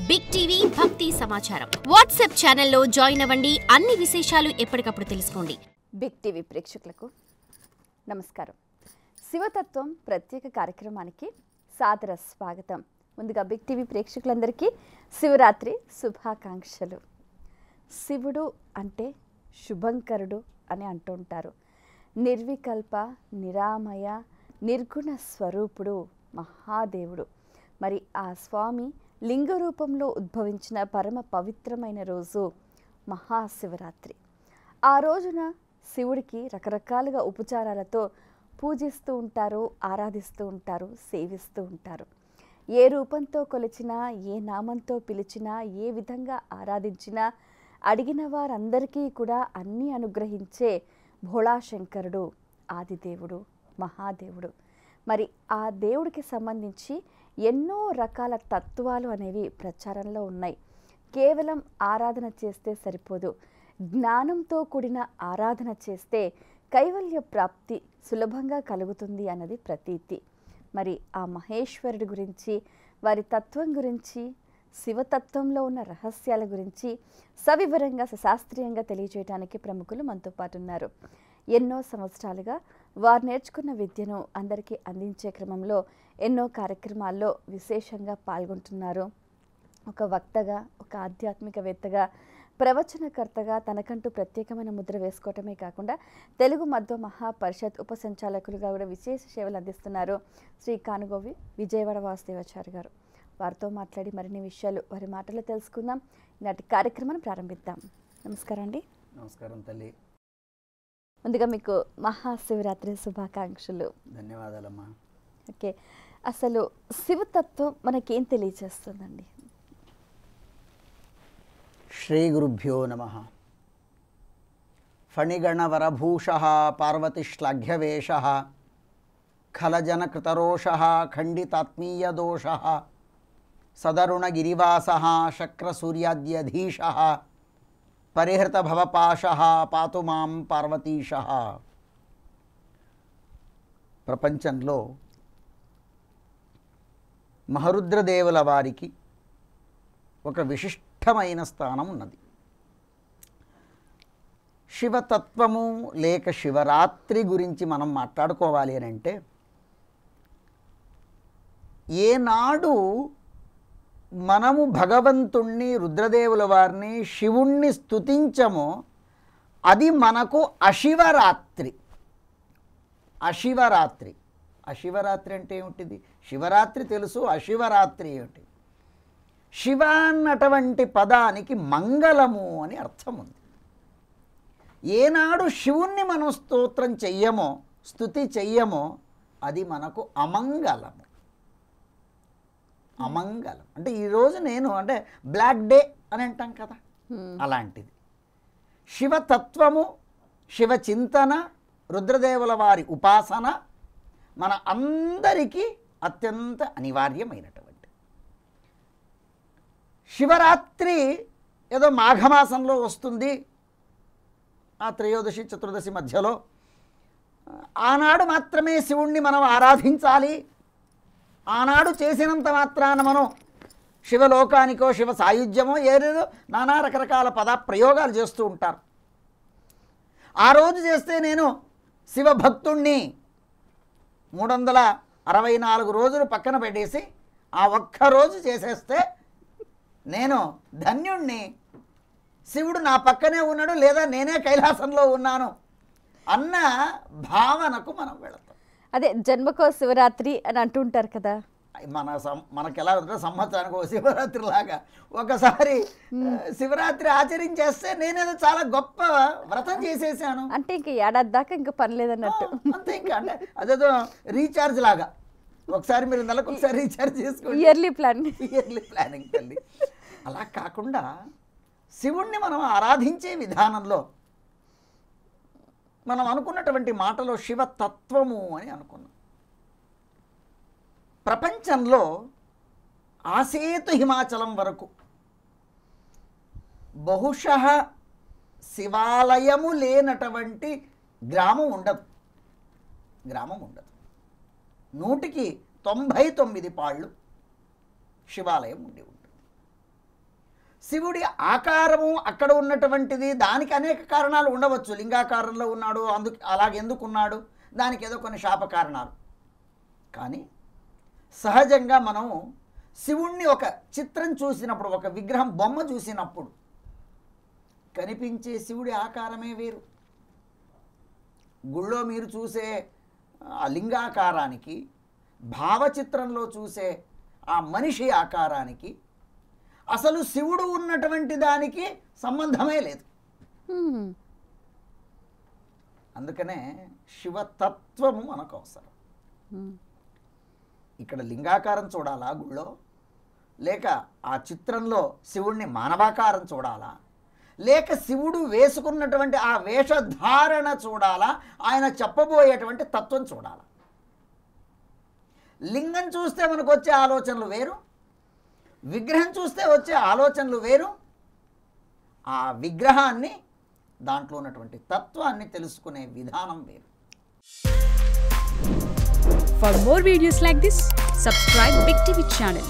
Big TV భక్తి సమాచారం WhatsApp ఛానల్లో జాయిన్ అవ్వండి. అన్ని విశేషాలు ఎప్పటికప్పుడు తెలుసుకోండి. బిగ్ టీవీ ప్రేక్షకులకు నమస్కారం. శివతత్వం ప్రత్యేక కార్యక్రమానికి సాదర స్వాగతం. ముందుగా బిగ్ టీవీ ప్రేక్షకులందరికీ శివరాత్రి శుభాకాంక్షలు. శివుడు అంటే శుభంకరుడు అని అంటూ ఉంటారు. నిర్వికల్ప, నిరామయ, నిర్గుణ స్వరూపుడు మహాదేవుడు. మరి ఆ స్వామి లింగ రూపంలో ఉద్భవించిన పరమ పవిత్రమైన రోజు మహాశివరాత్రి. ఆ రోజున శివుడికి రకరకాలుగా ఉపచారాలతో పూజిస్తూ ఉంటారు, ఆరాధిస్తూ ఉంటారు, సేవిస్తూ ఉంటారు. ఏ రూపంతో కొలిచినా, ఏ నామంతో పిలిచినా, ఏ విధంగా ఆరాధించినా అడిగిన వారందరికీ కూడా అన్నీ అనుగ్రహించే భోళాశంకరుడు ఆదిదేవుడు, మహాదేవుడు. మరి ఆ దేవుడికి సంబంధించి ఎన్నో రకాల తత్వాలు అనేవి ప్రచారంలో ఉన్నాయి. కేవలం ఆరాధన చేస్తే సరిపోదు, జ్ఞానంతో కూడిన ఆరాధన చేస్తే కైవల్య ప్రాప్తి సులభంగా కలుగుతుంది అన్నది ప్రతీతి. మరి ఆ మహేశ్వరుడి గురించి, వారి తత్వం గురించి, శివతత్వంలో ఉన్న రహస్యాల గురించి సవివరంగా సశాస్త్రీయంగా తెలియజేయడానికి ప్రముఖులు మనతో పాటు ఉన్నారు. ఎన్నో సంవత్సరాలుగా వారు నేర్చుకున్న విద్యను అందరికీ అందించే క్రమంలో ఎన్నో కార్యక్రమాల్లో విశేషంగా పాల్గొంటున్నారు. ఒక వక్తగా, ఒక ఆధ్యాత్మికవేత్తగా, ప్రవచనకర్తగా తనకంటూ ప్రత్యేకమైన ముద్ర వేసుకోవటమే కాకుండా తెలుగు మధ్వ మహాపరిషత్ ఉపసంచాలకులుగా కూడా విశేష సేవలు అందిస్తున్నారు శ్రీ కానుగోవి విజయవాడ వాసుదేవాచారి గారు. వారితో మాట్లాడి మరిన్ని విషయాలు వారి మాటల్లో తెలుసుకుందాం. ఈనాటి కార్యక్రమాన్ని ప్రారంభిద్దాం. నమస్కారం అండి. నమస్కారం తల్లి. ముందుగా మీకు మహాశివరాత్రి శుభాకాంక్షలు. ధన్యవాదాలమ్మా. ఓకే, అసలు శివతత్వం మనకేం తెలియజేస్తుందండి? శ్రీ గురుభ్యో నమః. ఫణిగణవరభూషః పార్వతీశ్లాఘ్యవేషః ఖలజనకృతరోషః ఖండితాత్మీయదోషః సదరుణగిరివాసః శక్రసూర్యాద్యధీశः పరిహృతభవపాశః పాతు మాం పార్వతీశः. ప్రపంచంలో మహరుద్రదేవుల వారికి ఒక విశిష్టమైన స్థానం ఉన్నది. శివతత్వము లేక శివరాత్రి గురించి మనం మాట్లాడుకోవాలి అని అంటే, ఏనాడు మనము భగవంతుణ్ణి, రుద్రదేవుల వారిని, శివుణ్ణి స్తుతించమో అది మనకు అశివరాత్రి. అశివరాత్రి అశివరాత్రి అంటే ఏమిటిది? శివరాత్రి తెలుసు, అశివరాత్రి ఏమిటి? శివ అన్నటువంటి పదానికి మంగళము అని అర్థం ఉంది. ఏనాడు శివుణ్ణి మనం స్తోత్రం చెయ్యమో, స్తుతి చెయ్యమో అది మనకు అమంగళము. అమంగళం అంటే ఈరోజు నేను అంటే బ్లాక్ డే అని అంటాం కదా, అలాంటిది. శివతత్వము, శివచింతన, రుద్రదేవుల వారి ఉపాసన మన అందరికీ అత్యంత అనివార్యమైనటువంటి. శివరాత్రి ఏదో మాఘమాసంలో వస్తుంది, ఆ త్రయోదశి చతుర్దశి మధ్యలో, ఆనాడు మాత్రమే శివుణ్ణి మనం ఆరాధించాలి, ఆనాడు చేసినంత మాత్రాన మనం శివలోకానికో శివ సాయుధ్యమో ఏదేదో నానా రకరకాల ప్రయోగాలు చేస్తూ ఉంటారు. ఆ రోజు చేస్తే నేను శివభక్తుణ్ణి 364 రోజులు పక్కన పెట్టేసి ఆ ఒక్కరోజు చేసేస్తే నేను ధన్యుణ్ణి, శివుడు నా పక్కనే ఉన్నాడు లేదా నేనే కైలాసంలో ఉన్నాను అన్న భావనకు మనం వెళతాం. అదే జన్మకో శివరాత్రి అని అంటుంటారు కదా. మనకి ఎలా ఉంటుందో సంవత్సరానికి ఒక శివరాత్రి లాగా ఒకసారి శివరాత్రి ఆచరించేస్తే నేనేదో చాలా గొప్ప వ్రతం చేసేసాను అంటే ఇంకా ఏడాది దాకా ఇంకా పని లేదన్నట్టు. అంతే. ఇంకా అంటే అదేదో రీఛార్జ్ లాగా ఒకసారి మీరు నెలకు ఒకసారి రీఛార్జ్ చేసుకోండి. ఇయర్లీ ప్లానింగ్ తల్లి. అలా కాకుండా శివుణ్ణి మనం ఆరాధించే విధానంలో మనం అనుకున్నటువంటి మాటలో శివతత్వము అని అనుకున్నాం. ప్రపంచంలో ఆసేతు హిమాచలం వరకు బహుశః శివాలయము లేనటువంటి గ్రామం ఉండదు. 100కి 99 పాళ్ళు శివాలయం ఉండి ఉంటుంది. శివుడి ఆకారము అక్కడ ఉన్నటువంటిది, దానికి అనేక కారణాలు ఉండవచ్చు. లింగాకారంలో ఉన్నాడు, అలాగెందుకు ఉన్నాడు, దానికి ఏదో కొన్ని శాప కారణాలు. కానీ సహజంగా మనం శివుణ్ణి ఒక చిత్రం చూసినప్పుడు, ఒక విగ్రహం బొమ్మ చూసినప్పుడు కనిపించే శివుడి ఆకారమే వేరు. గుళ్ళో మీరు చూసే ఆ లింగాకారానికి, భావచిత్రంలో చూసే ఆ మనిషి ఆకారానికి, అసలు శివుడు ఉన్నటువంటి దానికి సంబంధమే లేదు. అందుకనే శివతత్వము మనకు అవసరం. ఇక్కడ లింగాకారం చూడాలా గుళ్ళో, లేక ఆ చిత్రంలో శివుణ్ణి మానవాకారం చూడాలా, లేక శివుడు వేసుకున్నటువంటి ఆ వేషధారణ చూడాలా, ఆయన చెప్పబోయేటువంటి తత్వం చూడాలా. లింగం చూస్తే మనకు వచ్చే ఆలోచనలు వేరు, విగ్రహం చూస్తే వచ్చే ఆలోచనలు వేరు. ఆ విగ్రహాన్ని, దాంట్లో ఉన్నటువంటి తత్వాన్ని తెలుసుకునే విధానం వేరు. For more videos like this, subscribe Big TV channel.